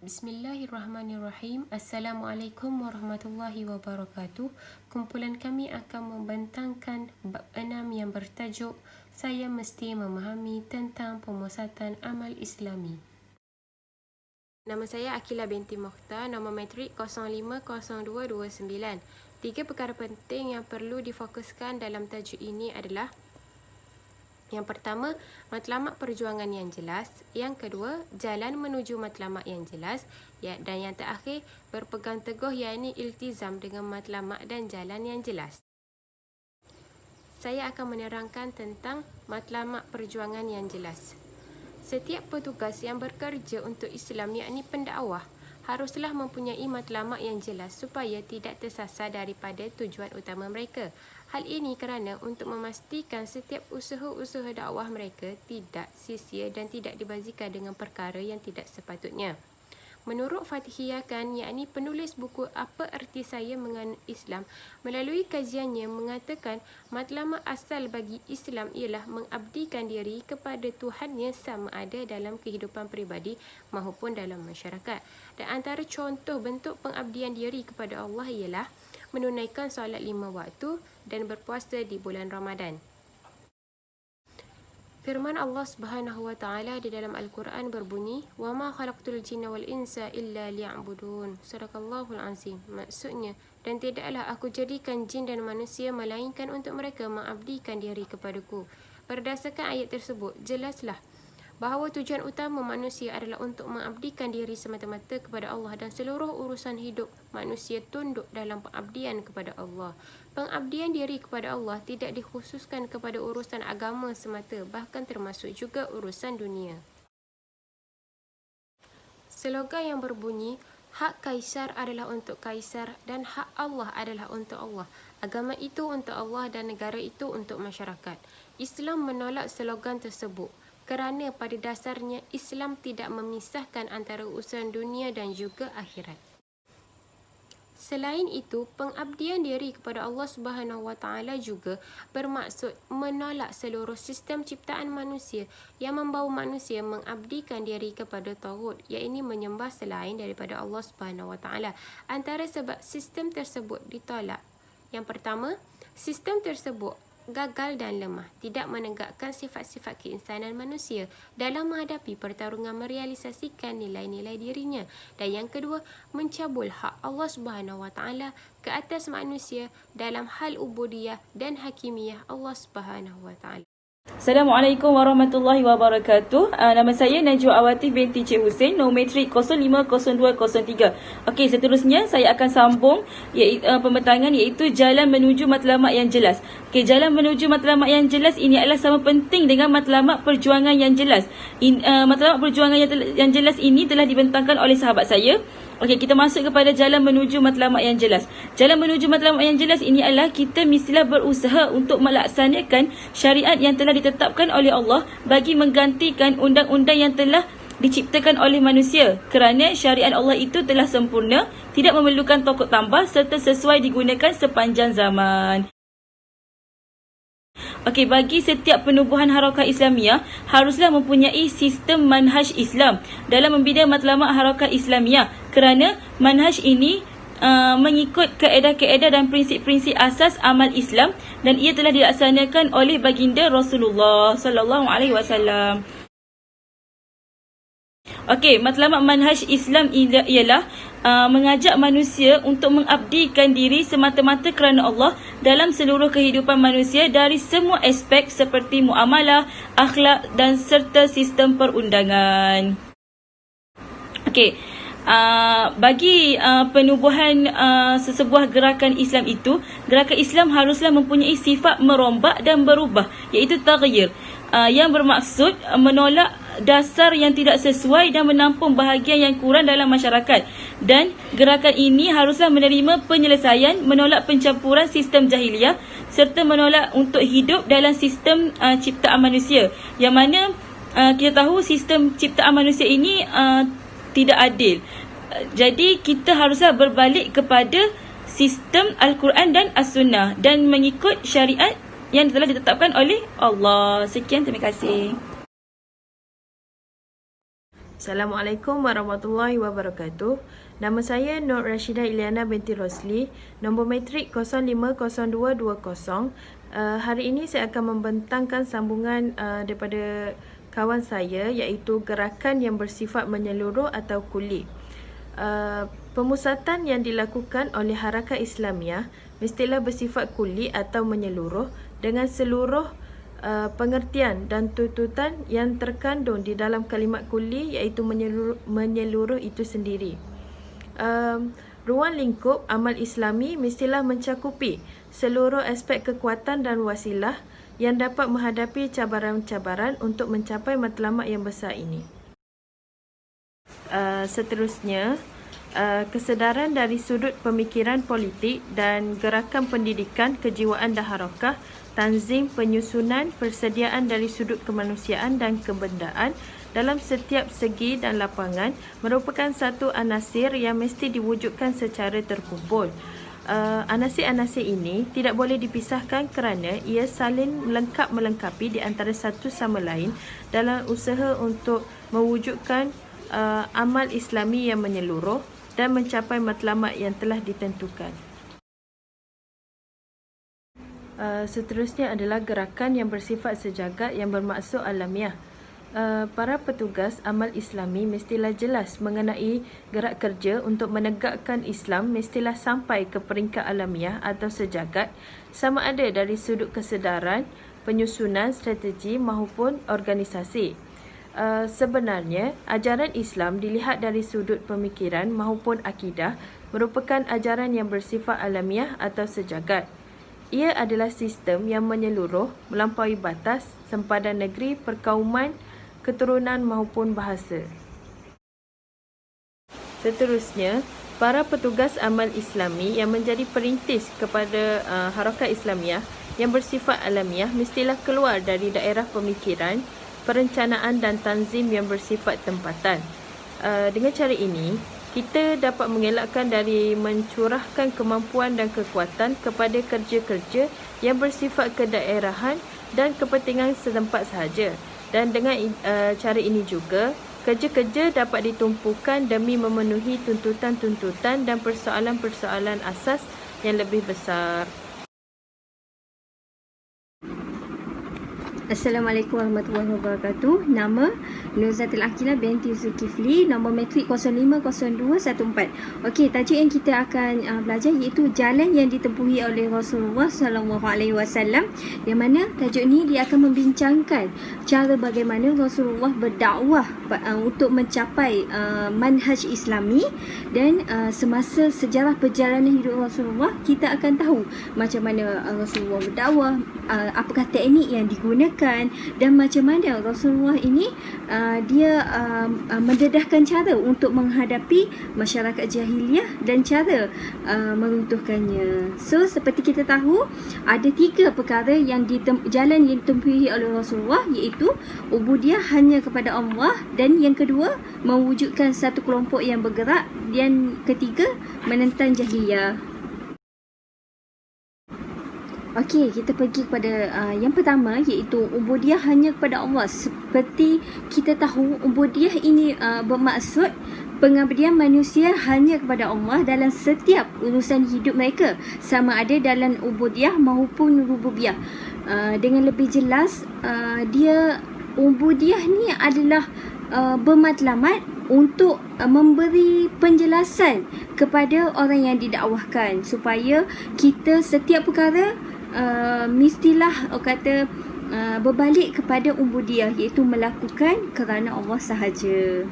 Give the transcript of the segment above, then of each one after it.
Bismillahirrahmanirrahim. Assalamualaikum warahmatullahi wabarakatuh. Kumpulan kami akan membentangkan bab 6 yang bertajuk Saya Mesti Memahami tentang Pemusatan Amal Islami. Nama saya Akila binti Mokhtar, nombor matrik 050229. 3 perkara penting yang perlu difokuskan dalam tajuk ini adalah: yang pertama, matlamat perjuangan yang jelas. Yang kedua, jalan menuju matlamat yang jelas. Dan yang terakhir, berpegang teguh iaitu iltizam dengan matlamat dan jalan yang jelas. Saya akan menerangkan tentang matlamat perjuangan yang jelas. Setiap petugas yang bekerja untuk Islam iaitu pendakwah haruslah mempunyai matlamat yang jelas supaya tidak tersasar daripada tujuan utama mereka. Hal ini kerana untuk memastikan setiap usaha-usaha dakwah mereka tidak sia-sia dan tidak dibazikan dengan perkara yang tidak sepatutnya. Menurut Fatihiyah Khan, yakni penulis buku Apa Erti Saya Mengenal Islam, melalui kajiannya mengatakan matlamat asal bagi Islam ialah mengabdikan diri kepada Tuhannya sama ada dalam kehidupan peribadi maupun dalam masyarakat. Dan antara contoh bentuk pengabdian diri kepada Allah ialah menunaikan solat 5 waktu dan berpuasa di bulan Ramadan. Firman Allah Subhanahu wa taala di dalam Al-Quran berbunyi, "Wa ma khalaqtul jinna wal insa illa liya'budun." Sadaqallahul azim. Maksudnya, dan tidaklah aku jadikan jin dan manusia melainkan untuk mereka mengabdikan diri kepadaku. Berdasarkan ayat tersebut, jelaslah bahawa tujuan utama manusia adalah untuk mengabdikan diri semata-mata kepada Allah dan seluruh urusan hidup manusia tunduk dalam pengabdian kepada Allah. Pengabdian diri kepada Allah tidak dikhususkan kepada urusan agama semata, bahkan termasuk juga urusan dunia. Slogan yang berbunyi, hak Kaisar adalah untuk Kaisar dan hak Allah adalah untuk Allah. Agama itu untuk Allah dan negara itu untuk masyarakat. Islam menolak slogan tersebut kerana pada dasarnya Islam tidak memisahkan antara urusan dunia dan juga akhirat. Selain itu, pengabdian diri kepada Allah Subhanahu wa taala juga bermaksud menolak seluruh sistem ciptaan manusia yang membawa manusia mengabdikan diri kepada taghut, iaitu menyembah selain daripada Allah Subhanahu wa taala. Antara sebab sistem tersebut ditolak: yang pertama, sistem tersebut gagal dan lemah, tidak menegakkan sifat-sifat keinsanan manusia dalam menghadapi pertarungan merealisasikan nilai-nilai dirinya. Dan yang kedua, mencabul hak Allah Subhanahu wa taala ke atas manusia dalam hal ubudiyah dan hakimiyah Allah Subhanahu wa taala. Assalamualaikum warahmatullahi wabarakatuh. Nama saya Najwa Awatif binti Cik Hussein, nombor matrik 050203. Okey, seterusnya saya akan sambung pembentangan iaitu jalan menuju matlamat yang jelas. Okey, jalan menuju matlamat yang jelas ini adalah sama penting dengan matlamat perjuangan yang jelas. Matlamat perjuangan yang jelas ini telah dibentangkan oleh sahabat saya. Okey, kita masuk kepada jalan menuju matlamat yang jelas. Jalan menuju matlamat yang jelas ini adalah kita mestilah berusaha untuk melaksanakan syariat yang telah ditetapkan oleh Allah bagi menggantikan undang-undang yang telah diciptakan oleh manusia, kerana syariat Allah itu telah sempurna, tidak memerlukan pokok tambah serta sesuai digunakan sepanjang zaman. Okey, bagi setiap penubuhan harakat Islamiah haruslah mempunyai sistem manhaj Islam dalam membina matlamat harakat Islamiah, kerana manhaj ini mengikut kaedah-kaedah dan prinsip-prinsip asas amal Islam dan ia telah dilaksanakan oleh baginda Rasulullah sallallahu alaihi wasallam. Okey, matlamat manhaj Islam ialah mengajak manusia untuk mengabdikan diri semata-mata kerana Allah dalam seluruh kehidupan manusia dari semua aspek seperti muamalah, akhlak dan serta sistem perundangan. Okey, bagi penubuhan sesebuah gerakan Islam itu, gerakan Islam haruslah mempunyai sifat merombak dan berubah, iaitu taghyir, yang bermaksud menolak dasar yang tidak sesuai dan menampung bahagian yang kurang dalam masyarakat. Dan gerakan ini haruslah menerima penyelesaian, menolak pencampuran sistem jahiliah serta menolak untuk hidup dalam sistem ciptaan manusia, yang mana kita tahu sistem ciptaan manusia ini tidak adil. Jadi kita haruslah berbalik kepada sistem Al-Quran dan As-Sunnah dan mengikut syariat yang telah ditetapkan oleh Allah. Sekian, terima kasih. Assalamualaikum warahmatullahi wabarakatuh. Nama saya Nur Rashidah Iliana binti Rosli, nombor matrik 050220. Hari ini saya akan membentangkan sambungan daripada kawan saya, iaitu gerakan yang bersifat menyeluruh atau kulli. Pemusatan yang dilakukan oleh Harakat Islamiah mestilah bersifat kulli atau menyeluruh dengan seluruh pengertian dan tuntutan yang terkandung di dalam kalimat kulli, iaitu menyeluruh itu sendiri. Ruang lingkup amal Islami mestilah mencakupi seluruh aspek kekuatan dan wasilah yang dapat menghadapi cabaran-cabaran untuk mencapai matlamat yang besar ini. Seterusnya, kesedaran dari sudut pemikiran politik dan gerakan pendidikan, kejiwaan dan harakah, tanzim, penyusunan, persediaan dari sudut kemanusiaan dan kebendaan dalam setiap segi dan lapangan merupakan satu anasir yang mesti diwujudkan secara terkumpul. Anasir-anasir ini tidak boleh dipisahkan kerana ia saling melengkapi di antara satu sama lain dalam usaha untuk mewujudkan amal Islami yang menyeluruh dan mencapai matlamat yang telah ditentukan. Seterusnya adalah gerakan yang bersifat sejagat yang bermaksud alamiah. Para petugas amal Islami mestilah jelas mengenai gerak kerja untuk menegakkan Islam mestilah sampai ke peringkat alamiah atau sejagat, sama ada dari sudut kesedaran, penyusunan strategi maupun organisasi. Sebenarnya, ajaran Islam dilihat dari sudut pemikiran maupun akidah merupakan ajaran yang bersifat alamiah atau sejagat. Ia adalah sistem yang menyeluruh melampaui batas, sempadan negeri, perkauman, keturunan maupun bahasa. Seterusnya, para petugas amal Islami yang menjadi perintis kepada Harakat Islamiah yang bersifat alamiah mestilah keluar dari daerah pemikiran, perencanaan dan tanzim yang bersifat tempatan. Dengan cara ini, kita dapat mengelakkan dari mencurahkan kemampuan dan kekuatan kepada kerja-kerja yang bersifat kedaerahan dan kepentingan setempat sahaja. Dan dengan cara ini juga, kerja-kerja dapat ditumpukan demi memenuhi tuntutan-tuntutan dan persoalan-persoalan asas yang lebih besar. Assalamualaikum warahmatullahi wabarakatuh. Nama Nurzatil Aqilah binti Zulkifli, nombor matrik 050214. Okey, tajuk yang kita akan belajar iaitu jalan yang ditempuhi oleh Rasulullah SAW, yang mana tajuk ni dia akan membincangkan cara bagaimana Rasulullah berdakwah untuk mencapai manhaj Islami, dan semasa sejarah perjalanan hidup Rasulullah kita akan tahu macam mana Rasulullah berdakwah, apakah teknik yang digunakan, dan macam mana Rasulullah ini dia mendedahkan cara untuk menghadapi masyarakat jahiliah dan cara meruntuhkannya. So, seperti kita tahu, ada 3 perkara yang jalan yang ditempuhi oleh Rasulullah, iaitu ubudiyah hanya kepada Allah, dan yang kedua mewujudkan satu kelompok yang bergerak, dan ketiga menentang jahiliah. Okey, kita pergi kepada yang pertama, iaitu ubudiyah hanya kepada Allah. Seperti kita tahu, ubudiyah ini bermaksud pengabdian manusia hanya kepada Allah dalam setiap urusan hidup mereka, sama ada dalam ubudiyah maupun rububiyah. Dengan lebih jelas, dia ubudiyah ni adalah bermatlamat untuk memberi penjelasan kepada orang yang didakwahkan, supaya kita setiap perkara mestilah berbalik kepada ubudiyah, iaitu melakukan kerana Allah sahaja.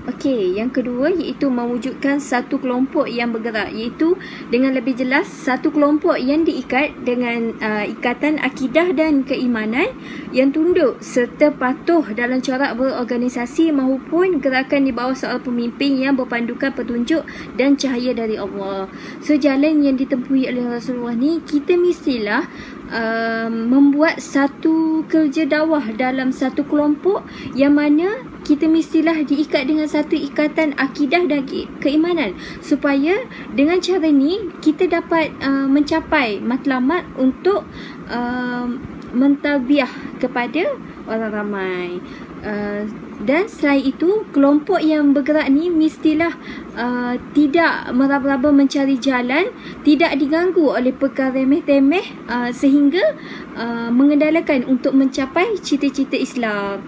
Okey, yang kedua iaitu mewujudkan satu kelompok yang bergerak, iaitu dengan lebih jelas satu kelompok yang diikat dengan ikatan akidah dan keimanan yang tunduk serta patuh dalam corak berorganisasi maupun gerakan di bawah seorang pemimpin yang berpandukan petunjuk dan cahaya dari Allah. So, jalan yang ditempuhi oleh Rasulullah ni, kita mestilah membuat satu kerja dakwah dalam satu kelompok yang mana kita mestilah diikat dengan satu ikatan akidah dan keimanan, supaya dengan cara ni kita dapat mencapai matlamat untuk mentarbiyah kepada orang ramai. Dan selain itu, kelompok yang bergerak ni mestilah tidak meraba-raba mencari jalan, tidak diganggu oleh perkara remeh-temeh, sehingga mengendalikan untuk mencapai cita-cita Islam.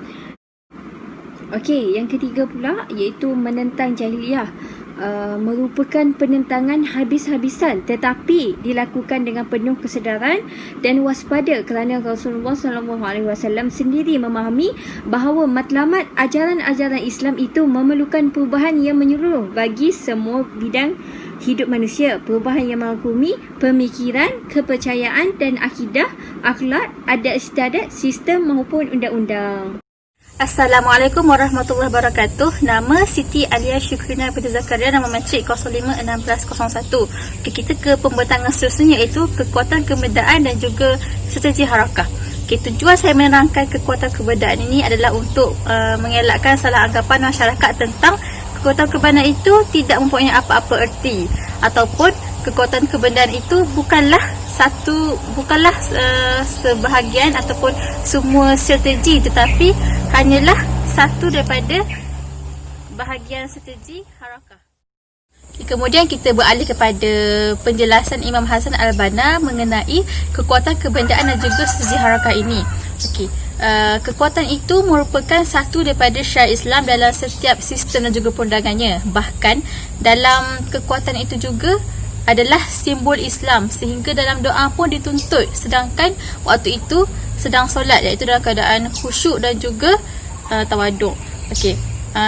Okey, yang ketiga pula iaitu menentang jahiliyah. Merupakan penentangan habis-habisan tetapi dilakukan dengan penuh kesedaran dan waspada kerana Rasulullah SAW sendiri memahami bahawa matlamat ajaran-ajaran Islam itu memerlukan perubahan yang menyeluruh bagi semua bidang hidup manusia, perubahan yang merangkumi pemikiran, kepercayaan dan akidah, akhlak, adat istiadat, sistem maupun undang-undang. Assalamualaikum warahmatullahi wabarakatuh. Nama Siti Alia Syukrina binti Zakaria, nama matrik 051601. Okay, kita ke pembentangan seterusnya iaitu kekuatan kebendaan dan juga strategi harakah. Okay, tujuan saya menerangkan kekuatan kebendaan ini adalah untuk mengelakkan salah anggapan masyarakat tentang kekuatan kebendaan itu tidak mempunyai apa-apa erti, ataupun kekuatan kebendaan itu bukanlah sebahagian ataupun semua strategi, tetapi hanyalah satu daripada bahagian strategi harakah. Kemudian kita beralih kepada penjelasan Imam Hasan Al-Banna mengenai kekuatan kebendaan dan juga strategi harakah ini. Okey, kekuatan itu merupakan satu daripada syariat Islam dalam setiap sistem dan juga perundangannya. Bahkan dalam kekuatan itu juga adalah simbol Islam, sehingga dalam doa pun dituntut sedangkan waktu itu sedang solat, iaitu dalam keadaan khusyuk dan juga tawaduk. Okey,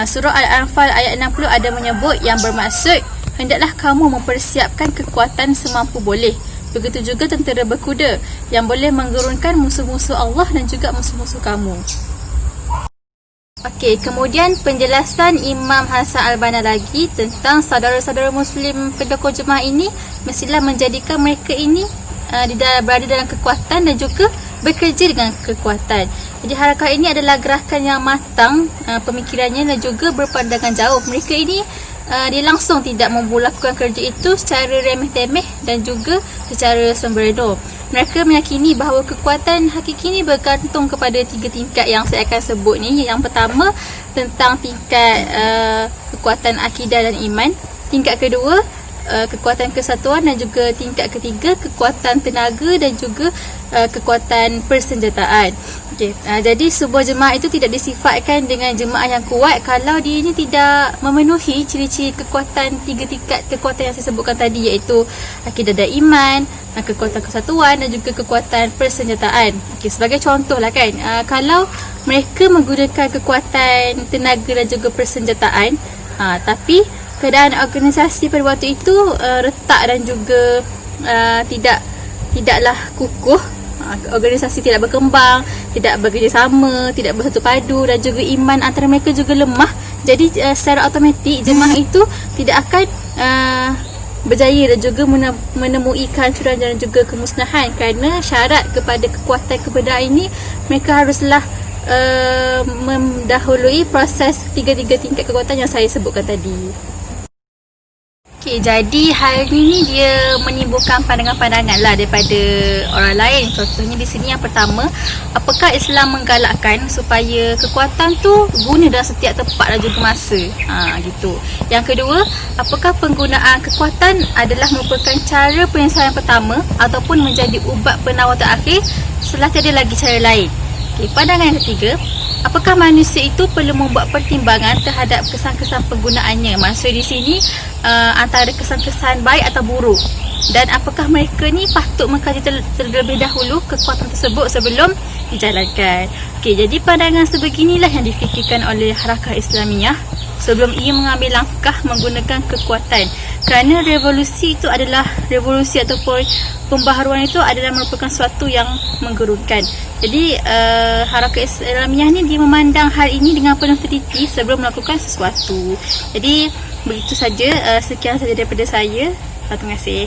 surah Al-Anfal ayat 60 ada menyebut yang bermaksud hendaklah kamu mempersiapkan kekuatan semampu boleh. Begitu juga tentera berkuda yang boleh menggerunkan musuh-musuh Allah dan juga musuh-musuh kamu. Okey, kemudian penjelasan Imam Hasan Al-Banna lagi tentang saudara-saudara Muslim pendukung jemaah ini mestilah menjadikan mereka ini berada dalam kekuatan dan juga bekerja dengan kekuatan. Jadi harakah ini adalah gerakan yang matang pemikirannya dan juga berpandangan jauh. Mereka ini dia langsung tidak melakukan kerja itu secara remeh-temeh dan juga secara sembrono. Mereka meyakini bahawa kekuatan hakiki ini bergantung kepada 3 tingkat yang saya akan sebut ni. Yang pertama tentang tingkat kekuatan akidah dan iman. Tingkat kedua kekuatan kesatuan dan juga tingkat ketiga kekuatan tenaga dan juga kekuatan persenjataan. Okay. Jadi sebuah jemaah itu tidak disifatkan dengan jemaah yang kuat kalau dia ini tidak memenuhi ciri-ciri kekuatan 3 tingkat kekuatan yang saya sebutkan tadi, iaitu akidah dan iman, kekuatan kesatuan dan juga kekuatan persenjataan. Okay, sebagai contoh lah kan, kalau mereka menggunakan kekuatan tenaga dan juga persenjataan, tapi keadaan organisasi pada waktu itu retak dan juga tidaklah kukuh, organisasi tidak berkembang, tidak bekerjasama, tidak bersatu padu dan juga iman antara mereka juga lemah. Jadi secara automatik jemaah itu tidak akan berjaya dan juga menemui kehancuran dan juga kemusnahan, kerana syarat kepada kekuatan kebendaan ini mereka haruslah mendahului proses 3 tingkat kekuatan yang saya sebutkan tadi. Okay, jadi hal ini dia menimbulkan pandangan-pandangan lah daripada orang lain. Contohnya di sini yang pertama, apakah Islam menggalakkan supaya kekuatan tu guna dalam setiap tempat dan juga masa? Gitu. Yang kedua, apakah penggunaan kekuatan adalah merupakan cara penyelesaian pertama ataupun menjadi ubat penawar terakhir setelah tiada lagi cara lain? Okay, pandangan yang ketiga, apakah manusia itu perlu membuat pertimbangan terhadap kesan-kesan penggunaannya? Maksud di sini antara kesan-kesan baik atau buruk, dan apakah mereka ni patut mengkaji terlebih dahulu kekuatan tersebut sebelum dijalankan. Okey, jadi pandangan sebeginilah yang difikirkan oleh Harakah Islamiyah sebelum ia mengambil langkah menggunakan kekuatan. Kerana revolusi itu adalah revolusi ataupun pembaharuan itu adalah merupakan sesuatu yang menggerunkan. Jadi Harakah Islamiyah ni dia memandang hal ini dengan penuh teliti sebelum melakukan sesuatu. Jadi begitu saja, sekian saja daripada saya. Terima kasih.